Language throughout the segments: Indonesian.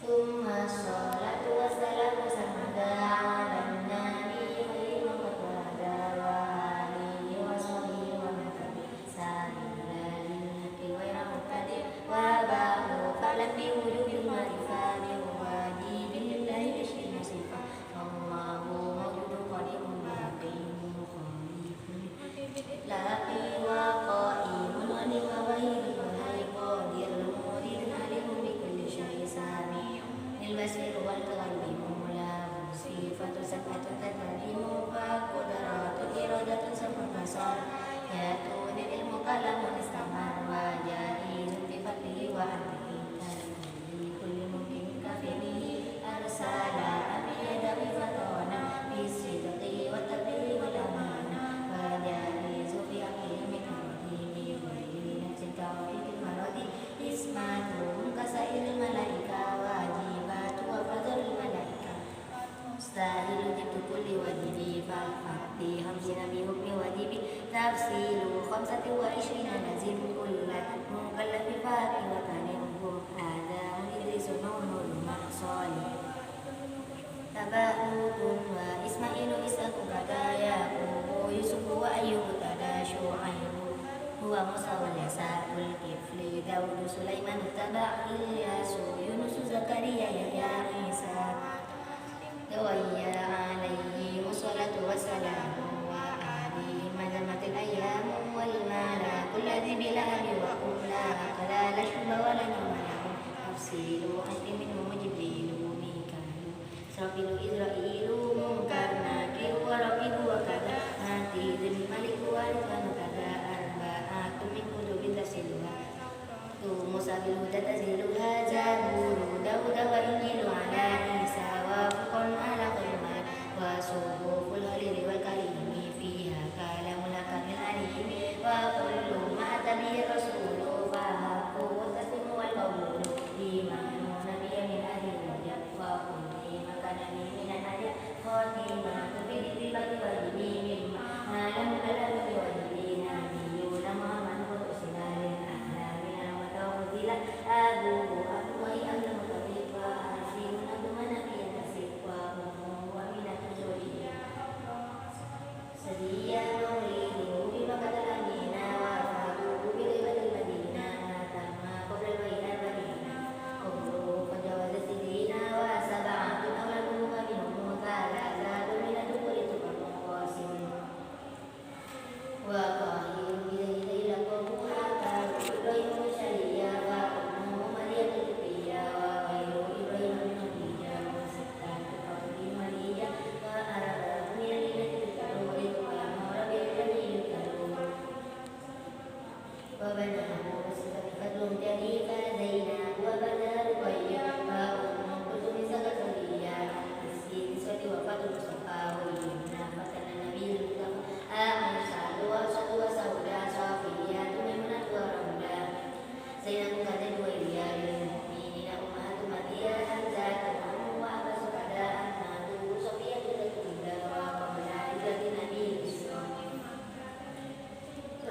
Tsumma sholatu wassalamu sarmada ala nabi khairi man qad wahada wa alihi wa sahbihi wa man tabi'ahum ila al-haqqi ghayra mubtadi' wa ba'du fa'lam bi wujubil ma'rifah bi wajibin lillahi bishri nasifa Allahu mawjudun qadimun baqimun mukhalifun laqi wa qa'imun wa li ghayri qadir mudir alimun bi kulli syai'in sami البصير والقلب مولاه صفة سبعة تترجم فقدرات إرادة سبع بصر يأتون المكلم استمر وجائز بفضله وأمره لكل ممكن كفله أرسل أبيد بفتونا بالصدق والتبليغ والأمانة وجائز في عقل من أمره غير نفس توفيق المرض اسمته كسائر الملائكة واجبات وفضل الملائكة مستاهل جبت كل واجب فأعطي 50 بحكم واجب تفصيل 25 لازم كل مكلف فاقي وتنمه هذا مدرس نون المحصول تباؤد وإسماعيل إسحاق كذا يعقوب يوسف وأيوب كذا شعيب هو موسى واليساء الكفل داود سليمان تبع إلياس يونس زكريا يحيى عيسى ويا عليه الصلاة والسلام وآله ما دامت الأيام والملاك الذي بلا أب وأملاك لا شرب ولا نوم له تفصيل أنت منه جبريل ميكائيل إسرافيل إسرائيل منكر نكير ورقيب وكذا عتيد الملك ورضوان كذا أربعة من كتب تسلها موسى بالهدى تزيلها زبور داود وإنجيل على عيسى وفرقان على قرآن وصحف الحرير والكريم فيها كلام الحكم العليم وكل ما أتى به الرسول فحق التسليم والقبول لمن نبي من أهل الوجه وكل ما كان من الأهل خاتمة بالاتباع والدين مما لم ألم بوجهه نبيون محمد وأرسل للأعلام وتوزيل أبوه أبوه أمر مطلق وأسيم أبو نبي نسيب وأمه ومن زوجها سديا مولده بمكة الأمينة وفاته بغيبة المدينة تم قبل البيت المدينة قبله فجاوز السنين وسبعة أولاده منهم ثلاثة من الذكور تقر قاسم وقاهر بذيل لقبه حتى إبراهيم الشريعة وأمه مريم الكبرية وغير إبراهيم من خديجة وستة قبل مريم وأربعة من الذين تذكروا رضوان ربي الذي يذكرون وبناه صدقة جديد زينب وبنى رقية وأم كلثوم زكريا المسكين نسوة وفاة المصطفى ويمنى فكان النبي المصطفى عائشة وحفصة وسوداء صفية ميمونة ورملة زينب كانت جويرية للمؤمنين أمهات مدينة حمزة وأبا سكدة أمناته صفية الكبرى وقبل هجرة النبي الإسلام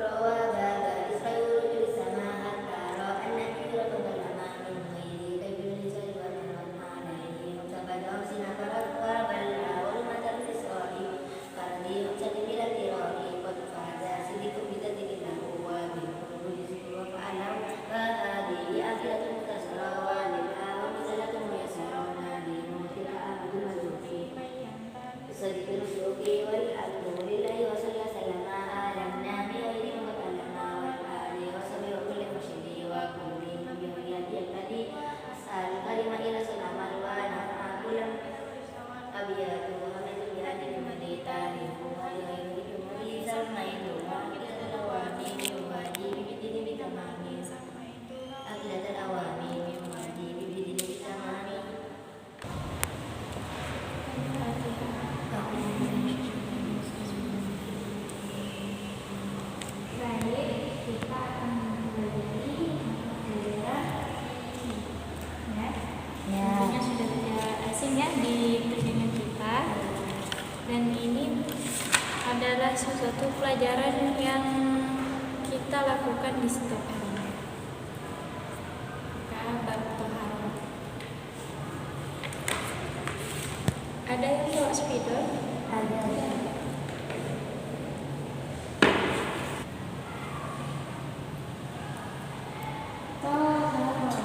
روى بابا إسرائيل رجل السماء حتى رأى النبي ركض الأمام من غير كيف الرجال والمرأة عليه مقتبل خمسين فرق بلع ولمة الإسرائيل قرني خمسة بلا اضطرار قد فاز صديق بذاتك الله وبالقلوب يسر وفعله فهذه آخرة مكسرة وللآوى مثلة ميسرة لموت العبد المزوفي صديق الرسول والحمد لله وصلى سلم على النبي غير متكلم والآل وصحبه وكل مرشد وكل من بهديه الذي أسأل الكريم إلى سلام ونفع كل أبياته ومن بهذه المدي تاريخ ولغير جمهور سميت وعقدة الأوامر واجب بدين بتمام عقدة الأوامر واجب بدين بتمام Baik, kita akan mempelajari daerah ya. Tentunya sudah tidak asing ya di perjalanan kita. Dan ini adalah suatu pelajaran yang kita lakukan di setiap hari. Bab Toharoh. Ada yang bawa spidol? Ada. Toharoh.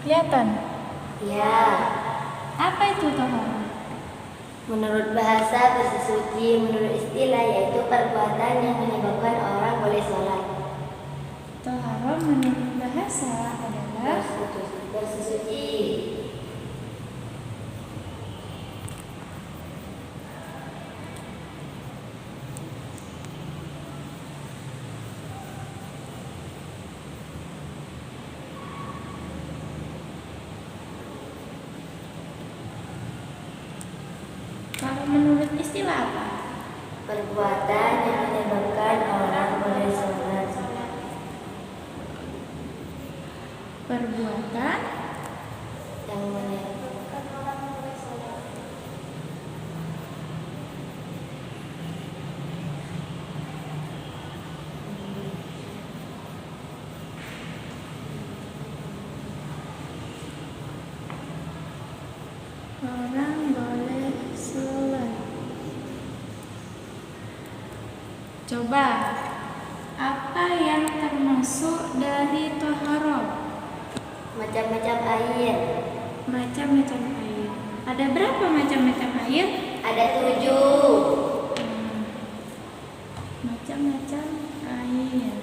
Kelihatan? Ya. Apa itu toharoh? Menurut bahasa bersuci, menurut istilah yaitu perbuatan yang menyebabkan orang boleh sholat. Toharoh menurut bahasa adalah Bersuci. kalau menurut istilah apa? Perbuatan yang menyebabkan orang boleh sholat. Perbuatan Yang menyebabkan orang boleh sholat. orang boleh sholat. Coba, apa yang termasuk dari toharoh? Macam-macam air. Macam-macam air. Ada berapa macam-macam air? Ada 7. Macam-macam air.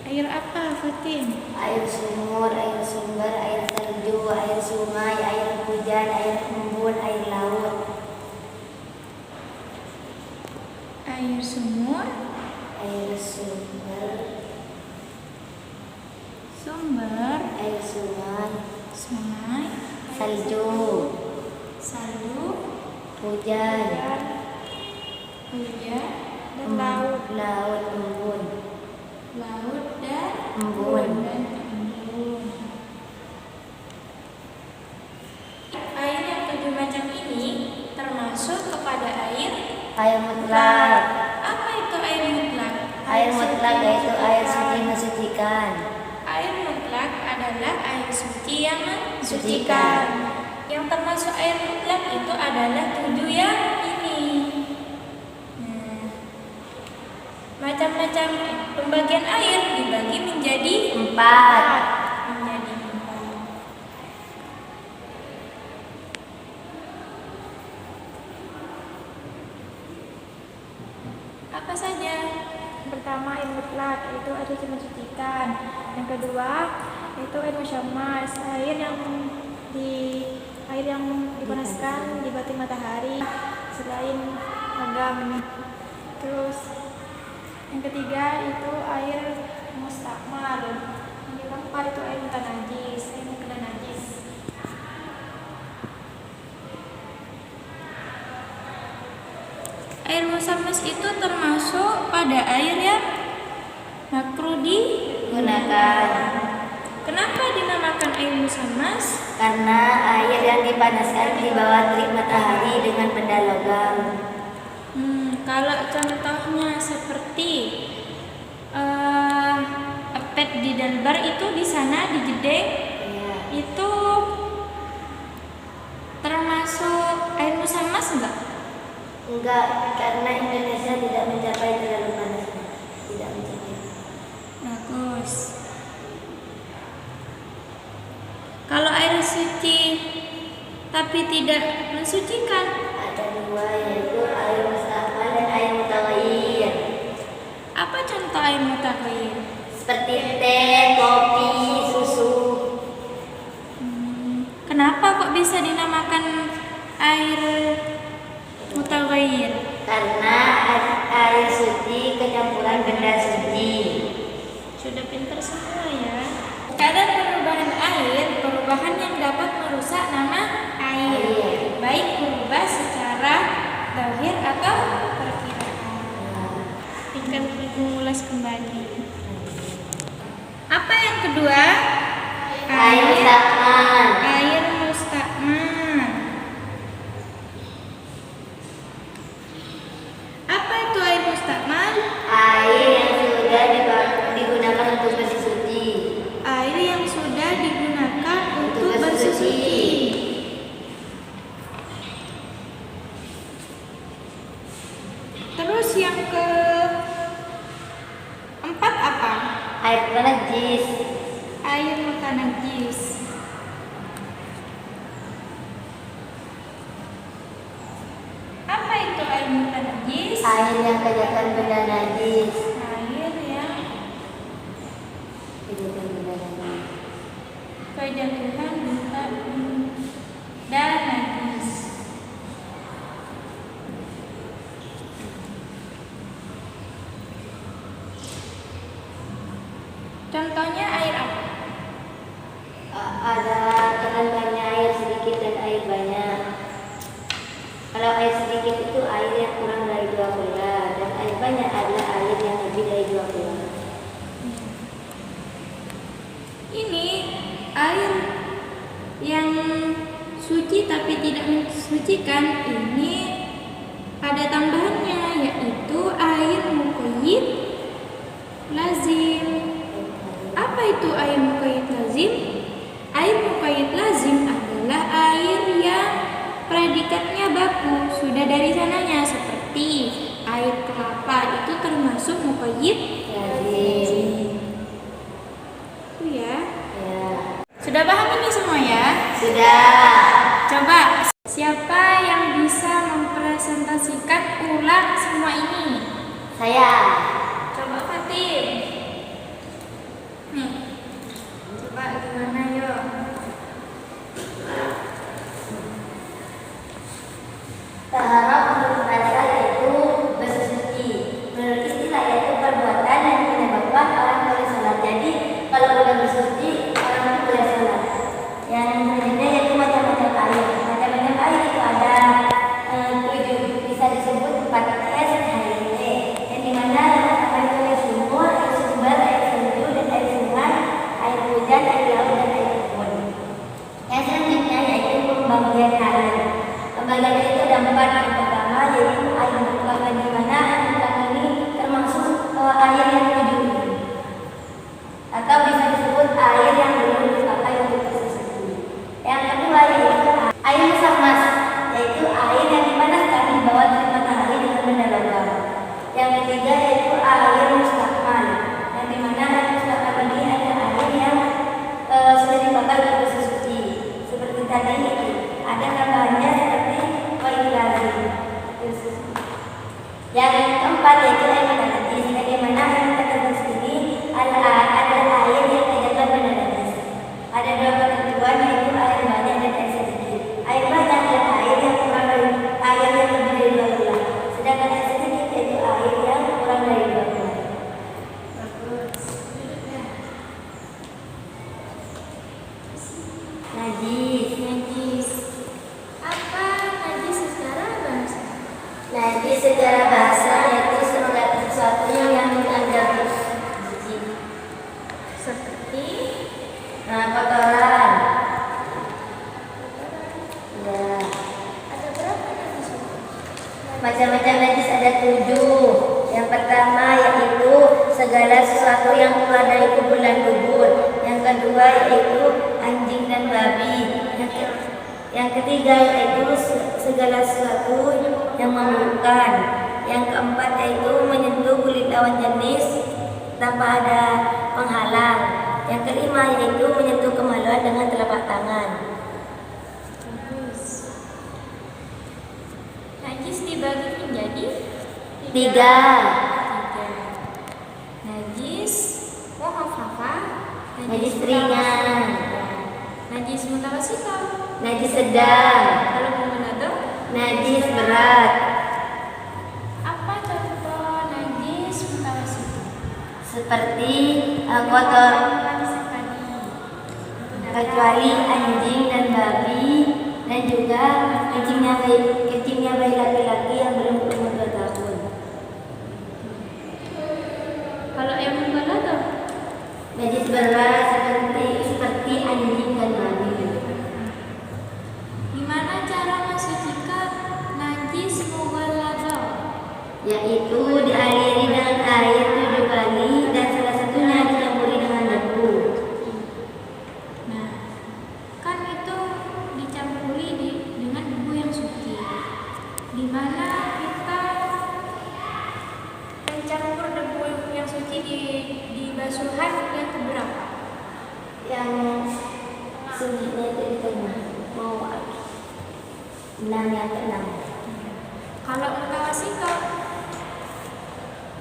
Air apa, Fatin? Air sumur, air sumber, air salju, air sungai, air hujan, air embun, air laut. Air sumur, Air sumber, sumber, air sungai, sungai, salju, salju, hujan, hujan, dan laut. laut, embun. Laut dan Embun. embun. Air yang 7 macam ini termasuk kepada air. Air mutlak. Apa itu air mutlak? Air mutlak yaitu air suci mensucikan. Air mutlak adalah air suci yang mensucikan. Yang termasuk air mutlak itu adalah 7 yang ini. Nah, macam-macam pembagian air dibagi menjadi 4. Menjadi 4. Apa saja? Yang pertama air mutlak, yaitu air suci mensucikan. Yang kedua itu air musyammas, air yang dipanaskan di batin matahari selain agam. Terus yang ketiga itu air mustakmal. Yang keempat itu air mutanajis, air mukena najis. Air musammas itu termasuk pada air yang makruh Gunakan. Kenapa dinamakan air musammas? Karena air yang dipanaskan di bawah terik matahari dengan benda logam. Kalau contohnya seperti pet di Dalbar itu di sana di Jeddah Ya. itu termasuk air musammas enggak? Enggak, karena Indonesia tidak mencapai terlalu panasnya. Tidak mencapai. Bagus. Kalau air suci tapi tidak mensucikan, Ada 2 yaitu air mustakmal dan air mutaghayyir. apa contoh air mutaghayyir? Seperti teh, kopi, susu. Kenapa kok bisa dinamakan air mutaghayyir? Karena air suci kecampuran benda suci. Sudah pintar semua ya. Kadar perubahan air, perubahan yang dapat merusak nama air, baik berubah secara zahir atau perkiraan. Tinggal mengulas kembali. Apa yang kedua? Air mustakmal. Air mustakmal. Apa itu air mustakmal? Air yang sudah yang keempat apa? Air najis. Air muka najis. Apa itu air muka najis? Air yang kejadian benda najis. Air yang Kejadian benda najis. kejatuhan benda najis. Contohnya air apa? Ada tekanannya air sedikit dan air banyak. Kalau air sedikit itu air yang kurang dari 2 gula, dan air banyak adalah air yang lebih dari 2 gula. Ini air yang suci tapi tidak mensucikan, ini ada tambahannya, yaitu air muqayyid lazim. Apa itu air muqayyid lazim? Air muqayyid lazim adalah air yang predikatnya baku, sudah dari sananya, seperti air kelapa itu termasuk muqayyid Lazim. itu ya. Ya. Sudah paham ini semua ya? Sudah. Coba siapa yang bisa mempresentasikan ulang semua ini? Saya. Coba Fatim. Nih. Coba gimana yuk? Taharah menurut bahasa yaitu bersuci. Menurut istilah yaitu perbuatan yang menyebabkan orang boleh sholat. Jadi kalau udah bersuci orang itu boleh sholat. Yang selanjutnya yaitu macam-macam air. Macam-macam air itu ada 7, bisa disebut 4S HIT. Yang dimana air itu sumur, air sumber, air salju, dan air sungai, air hujan, air laut, dan air kebun. Yang selanjutnya yaitu pembagian air. Pembagian air itu ada 4. Yang pertama yaitu air mutlak, di mana air mutlak ini termasuk air yang 7 atau bisa disebut air yang belum dipakai untuk bersuci. Yang kedua yaitu air musammas, yaitu air yang dipanaskan di bawah terik matahari dengan benda logam. Yang ketiga yaitu air mustakmal, yang dimana air mustakmal ini adalah air yang sudah dipakai untuk bersuci. Seperti tadi ada tambahannya seperti koilasi. Yang keempat yaitu air muka najis, yang dimana air muka najis ini adalah air yang kejadian benda najis. Ada 2 ketentuan yaitu air banyak dan air sedikit. Air banyak adalah air yang kurang dari air yang lebih dari 2 gula. Sedangkan air sedikit yaitu air yang kurang dari 2 gula. Najis. Najis. Apa najis secara bahasa? Najis secara bahasa yaitu segala sesuatu yang dianggap suci. Seperti Kotoran. Ya. ada berapa najis? Macam-macam najis ada 7. Yang pertama yaitu segala sesuatu yang keluar dari kubur dan dubur. Yang kedua yaitu anjing dan babi. Yang ketiga yaitu segala sesuatu yang memalukan. Yang keempat yaitu menyentuh kulit lawan jenis tanpa ada penghalang. Yang kelima yaitu menyentuh kemaluan dengan telapak tangan. Bagus. Najis dibagi menjadi 3. Najis mukhafafah, Najis ringan. najis mutawasithah. Najis sedang. Kalau mubalaghah, Najis berat. apa contoh najis mutawasithah? Seperti kotor, kecuali anjing dan babi, dan juga kencingnya bayi laki-laki yang belum berumur 2 tahun. Kalau yang mubalaghah, Najis berat seperti anjing dan babi. gimana cara mensucikan najis mubalaghah? Yaitu dialiri dengan air 7 kali dan salah satunya dicampuri dengan debu. Nah, kan itu dicampuri dengan debu yang suci. Di mana kita dicampur debu yang suci di basuhan yang keberapa? Yang sucinya itu di tengah, mau 6 yang ke-6. Kalau mutawasito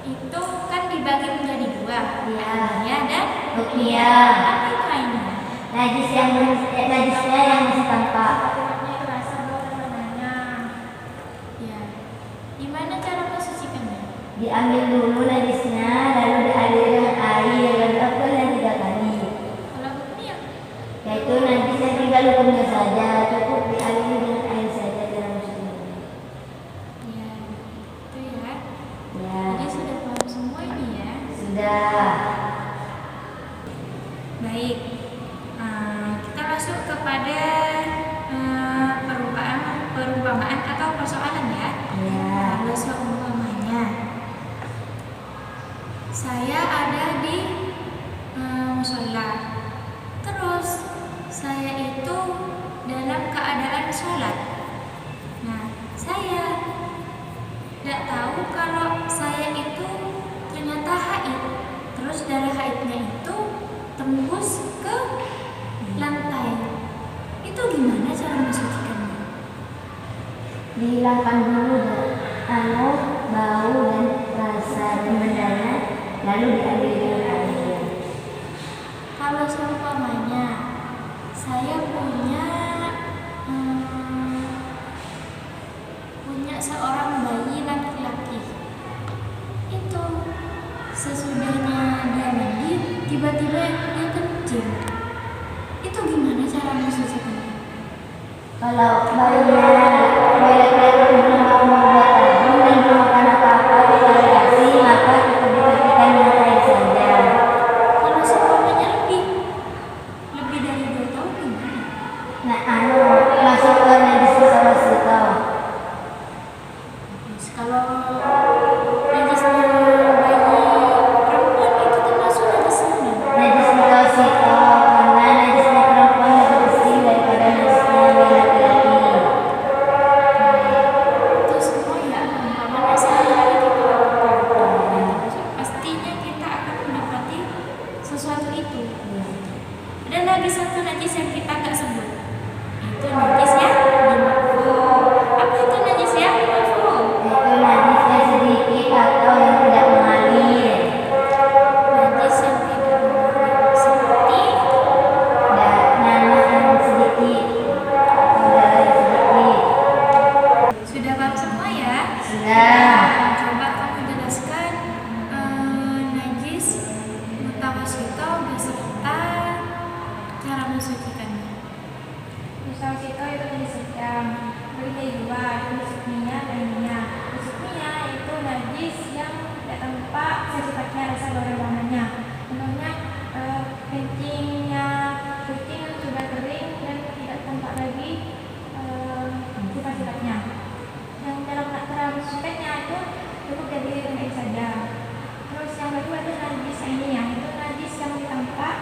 itu kan dibagi menjadi 2, Iya. ainiyah dan Rukniyah. Apa itu ainiyah? Najisnya yang masih tampak. Aturannya itu rasa bau dan warnanya. Ya. Gimana cara mensucikannya? Diambil dulu najisnya, lalu dialiri dengan air, lalu apelnya 3 kali. Kalau rukniyah? Yaitu najisnya tinggal hukumnya saja, cukup dialiri dengan air saja dalam musim. Ya. Itu ya. Ya, Jadi sudah paham semua ini ya. sudah. Baik. Kita masuk kepada perumpamaan atau persoalan ya. Ya. Kalau seumpamanya saya ada di musola, terus saya itu dalam keadaan sholat. Nah, saya tidak tahu kalau saya itu ternyata haid, terus darah haidnya itu tembus ke lantai. Itu gimana cara mensucikannya? Dihilangkan dulu bau dan rasa bendanya, lalu dialiri dengan air. Kalau seumpamanya saya punya seorang bayi laki-laki, itu sesudahnya dia mandi tiba-tiba dia kencing, itu gimana cara mensucikannya? Kalau bayi laki-laki belum umur 2 tahun dan belum makan apa-apa toleransi, maka cukup diperhatikan dengan air saja. Kalau seumpamanya lebih dari 2 tahun gimana? Nah, masuk ke najis mutawasito. Kalau najisnya bayi perempuan itu termasuk najis mana? Najis mutawasito karena najisnya perempuan lebih bersih daripada najisnya bayi laki-laki. Itu semua ya umpamanya sehari-hari kita lakukan. Pastinya kita akan mendapati sesuatu itu. Ada lagi satu najis yang kita nggak sebut. Itu najis yang dimafhum. Apa itu najis yang dimafhum? Itu najisnya sedikit atau yang tidak mengalir. Najis yang tidak mengalir seperti Nanah yang sedikit atau darah yang sedikit. sudah paham semua ya? Sudah. Coba kamu jelaskan najis mutawasito beserta cara mensucikannya. Mutawasito itu jenis sedang, bagi 2, jenis rukniyah dan ainiyah. Jenis rukniyah itu najis yang tidak tampak sifatnya, rasa bau dan warnanya. Contohnya kencing yang sudah kering dan tidak tampak lagi sifat-sifatnya. Yang cara mensucikannya itu cukup dari air saja. Terus yang kedua itu najis ainiyah, itu najis yang tampak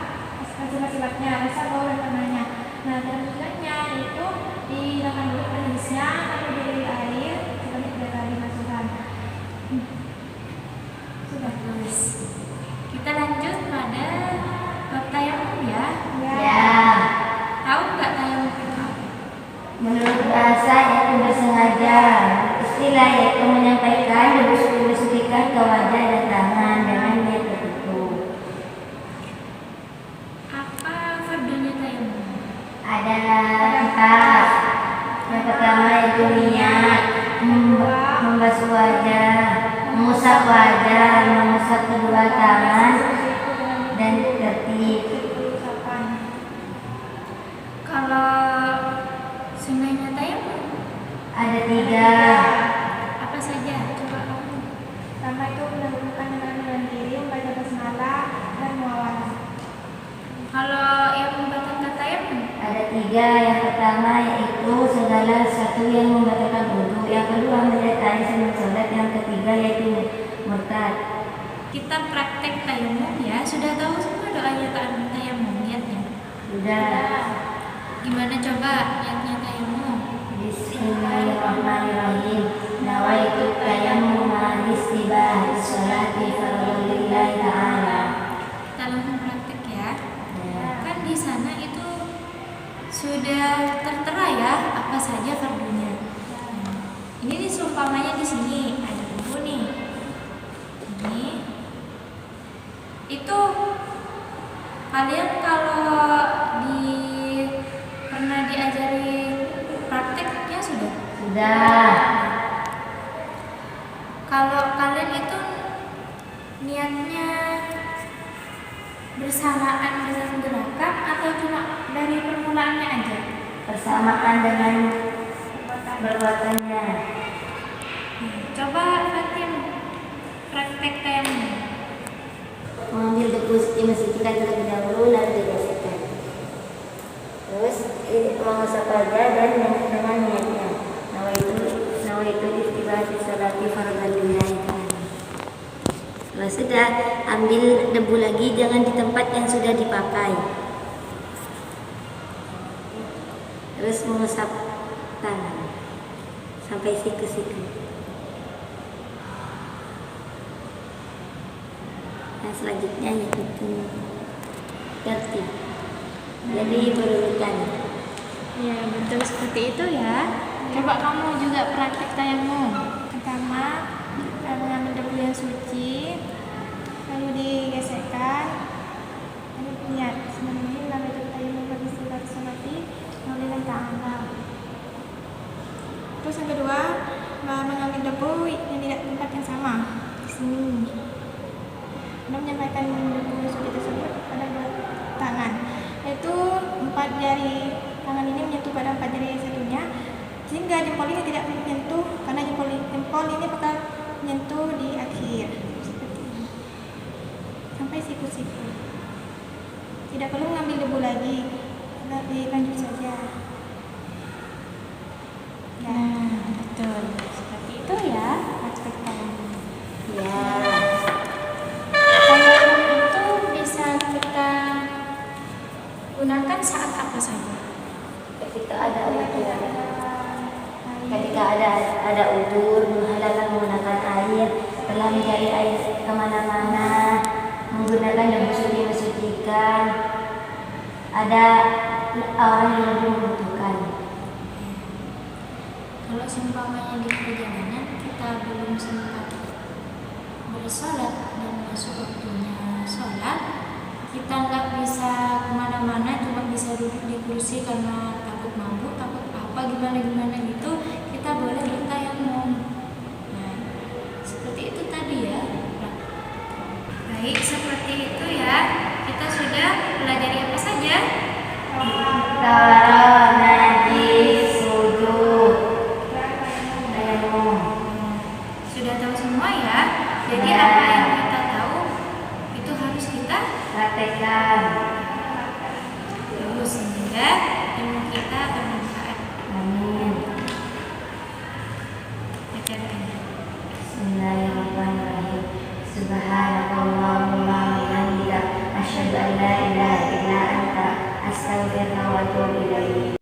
sifat-sifatnya, rasa bau dan warnanya. Nah, dalam tujuannya itu dihilangkan dulu najisnya, lalu dialiri air sebanyak 3 kali masukan. Sudah. Terus kita lanjut pada bab tayamum ya. Ya. Tahu nggak tayamum itu apa? Menurut bahasa yaitu bersengaja. Istilah yaitu menyampaikan dibersihkan ke wajah dan tangan dengan niat tertentu. Apa fardunya tayamum? Ada 4. Yang pertama itu niat, membasuh wajah, mengusap wajah, mengusap kedua tangan, dan tertib. Kalau sunahnya tayamum Ada 3. apa saja? Coba kamu. Pertama itu mendahulukan dengan diri, membaca basmalah dan muawalah. Kalau yang membatalkan tayamum Ada 3. Yang pertama yaitu segala sesuatu yang membatalkan wudu. Yang kedua melihat air sebelum sholat. Yang ketiga yaitu murtad. kita praktek tayamum ya, sudah tahu semua doanya tayamum niatnya. Sudah. Gimana coba niatnya tayamum? Bismillahirrahmanirrahim. Nawaitu tayammum istibah sholat salati fardun lillahi ta'ala. Kita langsung praktek ya. Ya. Kan di sana itu sudah tertera ya apa saja fardunya. Ini nih seumpamanya di sini ada buku nih. Ini itu kalian kalau pernah diajari prakteknya sudah? Sudah. Kalau kalian itu niatnya bersamaan dengan gerakan atau cuma dari permulaannya aja? Bersamaan dengan perbuatannya. Coba Fatim praktek tayamum. Mengambil debu dimasukan terlebih dahulu lalu dibersihkan. Terus mengusap wajah dan dengan niatnya. Nawaitu istibati salati fardhan lillahi ta'ala. Kalau sudah, ambil debu lagi, jangan di tempat yang sudah dipakai. Terus mengusap tangan sampai siku-siku. Yang selanjutnya yaitu tertib. Jadi berurutan. Ya, betul seperti itu ya. Coba kamu juga praktek tayamum. Pertama, mengambil debu yang suci, lalu digesekkan, lalu niat. Bismillahirrahmanirrahim. Nawaitu tayamum bagi salat salati lillahi ta'ala. Terus yang kedua, mengambil debu yang tidak tempat yang sama. Di sini. Anda menyampaikan debu yang suci tersebut pada tangan. Yaitu 4 jari tangan ini menyentuh pada 4 jari yang satunya, sehingga jempol ini tidak menyentuh, karena jempol ini bakal menyentuh di akhir seperti ini sampai siku-siku. Tidak perlu mengambil debu lagi, dilanjut saja. Nah, betul seperti itu ya praktek tayamum. Ya. Tayamum itu bisa kita gunakan saat apa saja? Ketika ada udur, menghalalkan menggunakan air, telah mencari air kemana-mana, menggunakan debu suci mensucikan, ada orang yang lebih membutuhkan. Kalau seumpamanya di perjalanan kita belum sempat bersolat dan masuk waktunya sholat, kita nggak bisa kemana-mana, cuma bisa duduk di kursi karena takut mabuk, takut apa gimana gitu, kita boleh bertayamum. Nah, seperti itu tadi ya. Baik, seperti itu ya. Kita sudah pelajari apa saja? Tawarah, najis, sujud, tayamum. Sudah tahu semua ya. Jadi apa yang kita tahu itu harus kita Praktekkan. terus sehingga ilmu kita bermanfaat. Amin. Bacakan. Bismillahirrahmanirrahim. Subhanakallahumma wa bihamdika asyhadu an la ilaha illa anta astaghfiruka wa atubu ilaik.